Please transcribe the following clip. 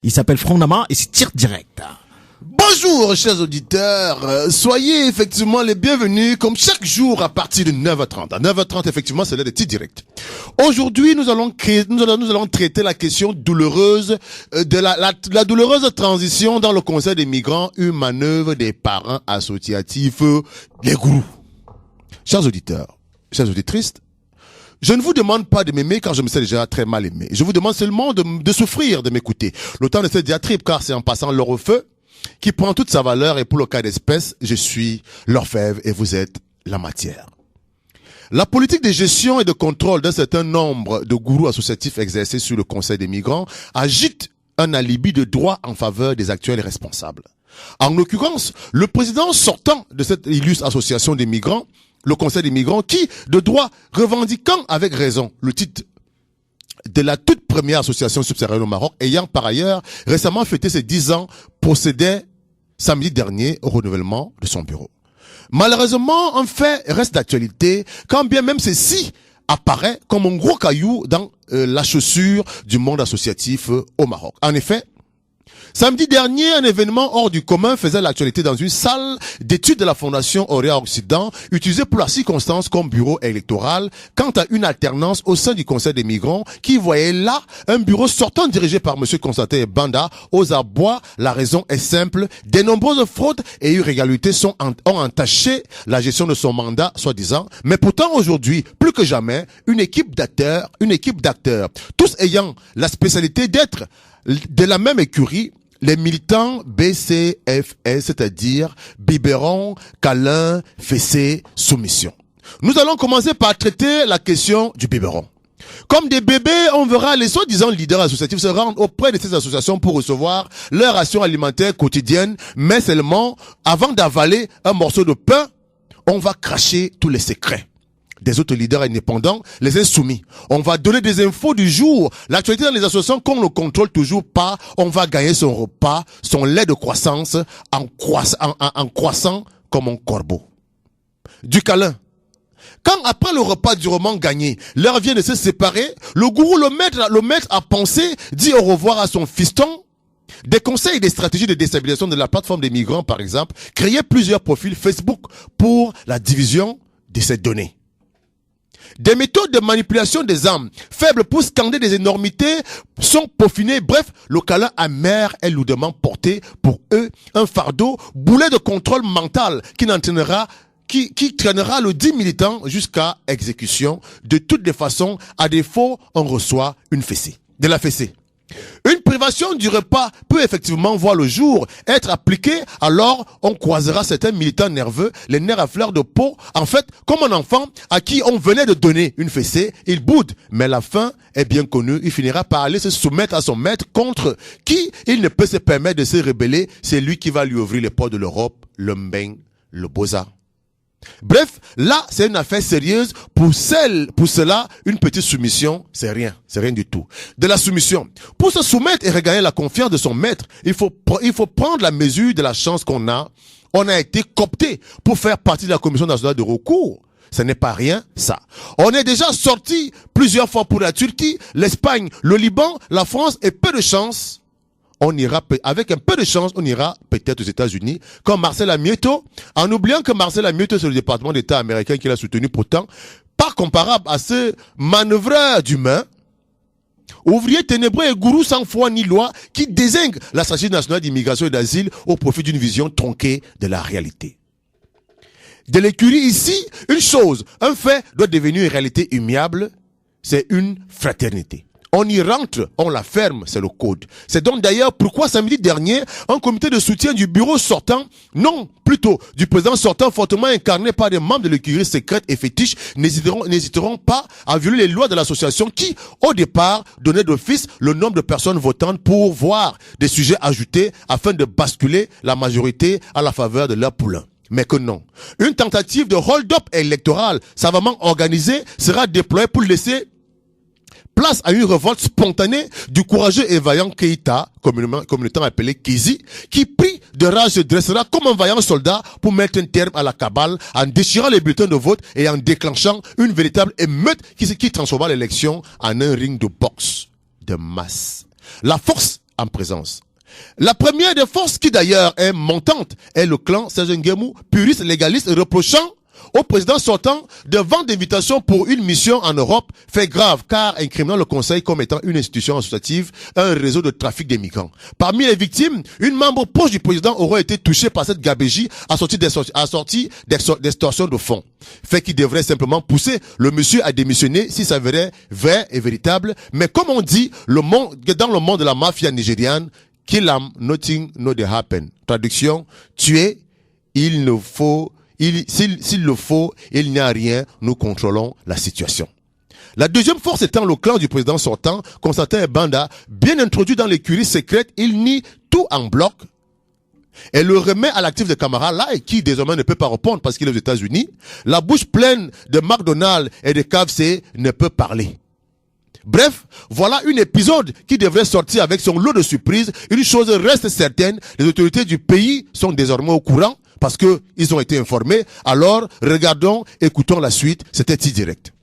Il s'appelle Franck Nama et c'est tir direct. Bonjour chers auditeurs, soyez effectivement les bienvenus comme chaque jour à partir de 9h30. À 9h30 effectivement c'est l'heure des tirs directs. Aujourd'hui nous allons traiter la question douloureuse de la douloureuse transition dans le Conseil des migrants, une manœuvre des parents associatifs, les gourous. Chers auditeurs, chères auditrices, je ne vous demande pas de m'aimer car je me sais déjà très mal aimé. Je vous demande seulement de souffrir, de m'écouter. Le temps de cette diatribe car c'est en passant l'or au feu qui prend toute sa valeur et pour le cas d'espèce, je suis l'orfèvre et vous êtes la matière. La politique de gestion et de contrôle d'un certain nombre de gourous associatifs exercés sur le Conseil des migrants agite un alibi de droit en faveur des actuels responsables. En l'occurrence, le président sortant de cette illustre association des migrants, le Conseil des migrants, qui, de droit, revendiquant avec raison le titre de la toute première association subsaharienne au Maroc, ayant par ailleurs récemment fêté ses 10 ans, procédait samedi dernier au renouvellement de son bureau. Malheureusement, un fait reste d'actualité, quand bien même ceci apparaît comme un gros caillou dans la chaussure du monde associatif au Maroc. En effet, samedi dernier, un événement hors du commun faisait l'actualité dans une salle d'études de la Fondation Auréa Occident, utilisée pour la circonstance comme bureau électoral, quant à une alternance au sein du Conseil des migrants, qui voyait là un bureau sortant dirigé par M. Constantin Banda aux abois. La raison est simple, des nombreuses fraudes et irrégularités ont entaché la gestion de son mandat, soi-disant, mais pourtant aujourd'hui, plus que jamais, une équipe d'acteurs, tous ayant la spécialité d'être de la même écurie, les militants BCFS, c'est-à-dire biberon, câlin, fessé, soumission. Nous allons commencer par traiter la question du biberon. Comme des bébés, on verra les soi-disant leaders associatifs se rendre auprès de ces associations pour recevoir leur ration alimentaire quotidienne, mais seulement, avant d'avaler un morceau de pain, on va cracher tous les secrets des autres leaders indépendants, les insoumis. On va donner des infos du jour. L'actualité dans les associations qu'on ne contrôle toujours pas, on va gagner son repas, son lait de croissance en croissant comme un corbeau. Du câlin. Quand après le repas durement gagné, l'heure vient de se séparer, le gourou, le maître à penser, dit au revoir à son fiston. Des conseils et des stratégies de déstabilisation de la plateforme des migrants, par exemple, créer plusieurs profils Facebook pour la division de ces données. Des méthodes de manipulation des âmes, faibles pour scander des énormités, sont peaufinées. Bref, le câlin amer est lourdement porté pour eux, un fardeau, boulet de contrôle mental qui traînera le dit militant jusqu'à exécution. De toutes les façons, à défaut, on reçoit de la fessée. Une privation du repas peut effectivement voir le jour, être appliquée, alors on croisera certains militants nerveux, les nerfs à fleur de peau. En fait, comme un enfant à qui on venait de donner une fessée, il boude. Mais la fin est bien connue, il finira par aller se soumettre à son maître contre qui il ne peut se permettre de se rebeller. C'est lui qui va lui ouvrir les portes de l'Europe, le Mbeng, le Boza. Bref, là, c'est une affaire sérieuse. Pour cela, une petite soumission, c'est rien du tout. De la soumission. Pour se soumettre et regagner la confiance de son maître, il faut prendre la mesure de la chance qu'on a. On a été coopté pour faire partie de la Commission nationale de recours. Ce n'est pas rien, ça. On est déjà sorti plusieurs fois pour la Turquie, l'Espagne, le Liban, la France et peu de chance. Avec un peu de chance, on ira peut-être aux États-Unis, comme Marcel Amieto, en oubliant que Marcel Amieto, c'est le département d'État américain qui l'a soutenu pourtant, pas comparable à ce manœuvreur d'humains, ouvrier ténébreux et gourou sans foi ni loi, qui désigne la stratégie nationale d'immigration et d'asile au profit d'une vision tronquée de la réalité. De l'écurie ici, une chose, un fait doit devenir une réalité immuable, c'est une fraternité. On y rentre, on la ferme, c'est le code. C'est donc d'ailleurs pourquoi samedi dernier, un comité de soutien du bureau sortant, non, plutôt du président sortant fortement incarné par des membres de l'écurie secrète et fétiche, n'hésiteront pas à violer les lois de l'association qui, au départ, donnait d'office le nombre de personnes votantes pour voir des sujets ajoutés afin de basculer la majorité à la faveur de leur poulain. Mais que non. Une tentative de hold-up électoral savamment organisée sera déployée pour laisser place à une révolte spontanée du courageux et vaillant Keïta, communément appelé Kézi, qui pris de rage se dressera comme un vaillant soldat pour mettre un terme à la cabale en déchirant les bulletins de vote et en déclenchant une véritable émeute qui transforma l'élection en un ring de boxe de masse. La force en présence. La première des forces qui d'ailleurs est montante est le clan Serge Nguemou, puriste légaliste, reprochant au président sortant de vendre d'invitation pour une mission en Europe, fait grave car incriminant le Conseil comme étant une institution associative, un réseau de trafic des migrants. Parmi les victimes, une membre proche du président aurait été touchée par cette gabégie assortie d'extorsion de fonds. Fait qui devrait simplement pousser le monsieur à démissionner si ça s'avérait vrai et véritable. Mais comme on dit, dans le monde de la mafia nigériane, kill am, nothing no dey happen. Traduction, tuer, s'il le faut, il n'y a rien, nous contrôlons la situation. La deuxième force étant le clan du président sortant, Constantin Banda, bien introduit dans l'écurie secrète, il nie tout en bloc et le remet à l'actif de Camara, là, et qui désormais ne peut pas répondre parce qu'il est aux États-Unis. La bouche pleine de McDonald's et de KFC ne peut parler. Bref, voilà un épisode qui devrait sortir avec son lot de surprises. Une chose reste certaine, les autorités du pays sont désormais au courant parce que ils ont été informés. Alors, regardons, écoutons la suite. C'était T-Direct.